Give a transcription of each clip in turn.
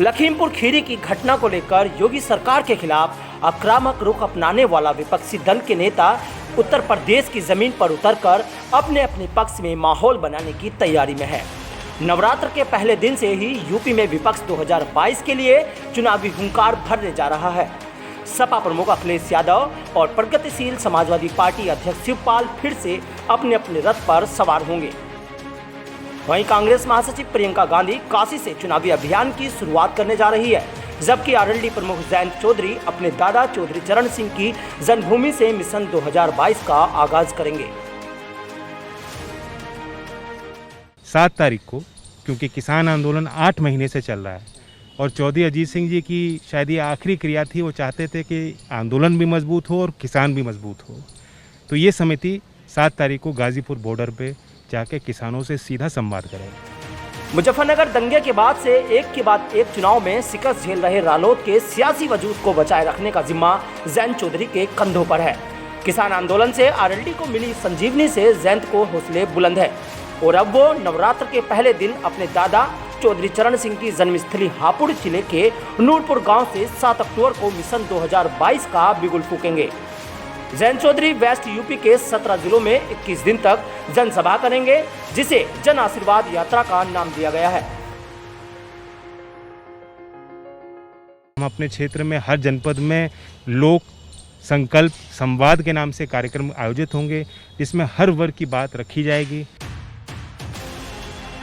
लखीमपुर खीरी की घटना को लेकर योगी सरकार के खिलाफ आक्रामक रुख अपनाने वाला विपक्षी दल के नेता उत्तर प्रदेश की जमीन पर उतरकर अपने अपने पक्ष में माहौल बनाने की तैयारी में है। नवरात्र के पहले दिन से ही यूपी में विपक्ष 2022 के लिए चुनावी हुंकार भरने जा रहा है। सपा प्रमुख अखिलेश यादव और प्रगतिशील समाजवादी पार्टी अध्यक्ष शिवपाल फिर से अपने अपने रथ पर सवार होंगे। वहीं कांग्रेस महासचिव प्रियंका गांधी काशी से चुनावी अभियान की शुरुआत करने जा रही है, जबकि आरएलडी प्रमुख जयंत चौधरी अपने दादा चौधरी चरण सिंह की जन्मभूमि से मिशन 2022 का आगाज करेंगे। 7 तारीख को, क्योंकि किसान आंदोलन 8 महीने से चल रहा है और चौधरी अजीत सिंह जी की शायद ये आखिरी क्रिया थी। वो चाहते थे कि आंदोलन भी मजबूत हो और किसान भी मजबूत हो। तो ये समिति 7 तारीख को गाजीपुर बॉर्डर पे जाके किसानों से सीधा संवाद करेगी। मुजफ्फरनगर दंगे के बाद से एक के बाद एक चुनाव में शिकस्त झेल रहे रालोद के सियासी वजूद को बचाए रखने का जिम्मा जयंत चौधरी के कंधों पर है। किसान आंदोलन से आरएलडी को मिली संजीवनी से जयंत को हौसले बुलंद है और अब वो नवरात्र के पहले दिन अपने दादा चौधरी चरण सिंह की जन्मस्थली हापुड़ जिले के नूरपुर गांव से 7 अक्टूबर को मिशन 2022 का बिगुल फूकेंगे। जयंत चौधरी वेस्ट यूपी के 17 जिलों में 21 दिन तक जनसभा करेंगे, जिसे जन आशीर्वाद यात्रा का नाम दिया गया है। हम अपने क्षेत्र में हर जनपद में लोक संकल्प संवाद के नाम से कार्यक्रम आयोजित होंगे, जिसमें हर वर्ग की बात रखी जाएगी।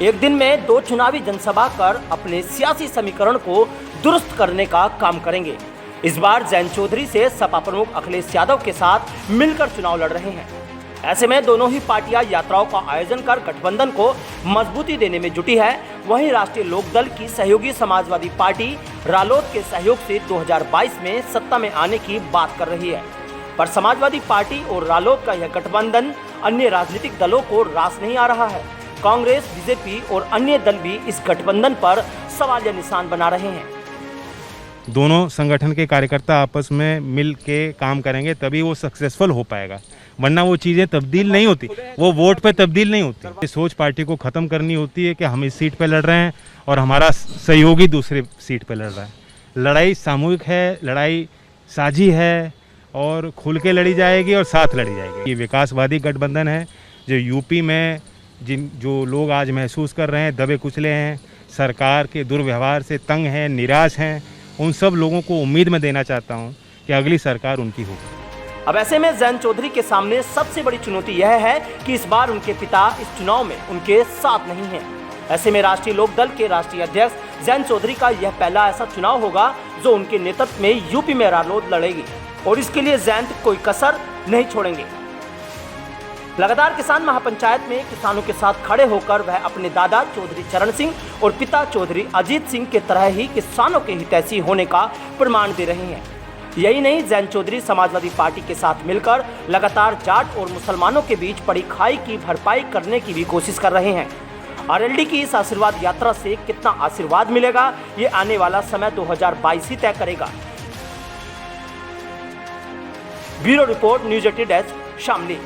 एक दिन में 2 चुनावी जनसभा कर अपने सियासी समीकरण को दुरुस्त करने का काम करेंगे। इस बार जयंत चौधरी से सपा प्रमुख अखिलेश यादव के साथ मिलकर चुनाव लड़ रहे हैं। ऐसे में दोनों ही पार्टियां यात्राओं का आयोजन कर गठबंधन को मजबूती देने में जुटी है। वहीं राष्ट्रीय लोकदल की सहयोगी समाजवादी पार्टी रालोद के सहयोग से 2022 में सत्ता में आने की बात कर रही है, पर समाजवादी पार्टी और रालोद का यह गठबंधन अन्य राजनीतिक दलों को रास नहीं आ रहा है। कांग्रेस, बीजेपी और अन्य दल भी इस गठबंधन पर सवालिया निशान बना रहे हैं। दोनों संगठन के कार्यकर्ता आपस में मिल के काम करेंगे, तभी वो सक्सेसफुल हो पाएगा, वरना वो चीज़ें तब्दील नहीं होती, वो वोट पे तब्दील नहीं होती। ये सोच पार्टी को ख़त्म करनी होती है कि हम इस सीट पे लड़ रहे हैं और हमारा सहयोगी दूसरे सीट पे लड़ रहा है। लड़ाई सामूहिक है, लड़ाई साझी है और खुल के लड़ी जाएगी और साथ लड़ी जाएगी। ये विकासवादी गठबंधन है जो यूपी में जो लोग आज महसूस कर रहे हैं, दबे कुचले हैं, सरकार के दुर्व्यवहार से तंग हैं, निराश हैं, उन सब लोगों को उम्मीद में देना चाहता हूं कि अगली सरकार उनकी होगी। अब ऐसे में जयंत चौधरी के सामने सबसे बड़ी चुनौती यह है कि इस बार उनके पिता इस चुनाव में उनके साथ नहीं हैं। ऐसे में राष्ट्रीय लोकदल के राष्ट्रीय अध्यक्ष जयंत चौधरी का यह पहला ऐसा चुनाव होगा जो उनके नेतृत्व में यूपी में रालोद लड़ेगी और इसके लिए जयंत कोई कसर नहीं छोड़ेंगे। लगातार किसान महापंचायत में किसानों के साथ खड़े होकर वह अपने दादा चौधरी चरण सिंह और पिता चौधरी अजीत सिंह के तरह ही किसानों के हितैषी होने का प्रमाण दे रहे हैं। यही नहीं, जयंत चौधरी समाजवादी पार्टी के साथ मिलकर लगातार जाट और मुसलमानों के बीच पड़ी खाई की भरपाई करने की भी कोशिश कर रहे हैं। आरएलडी की इस आशीर्वाद यात्रा से कितना आशीर्वाद मिलेगा, ये आने वाला समय 2022 ही तय करेगा। Bureau report, news 18 Shamli.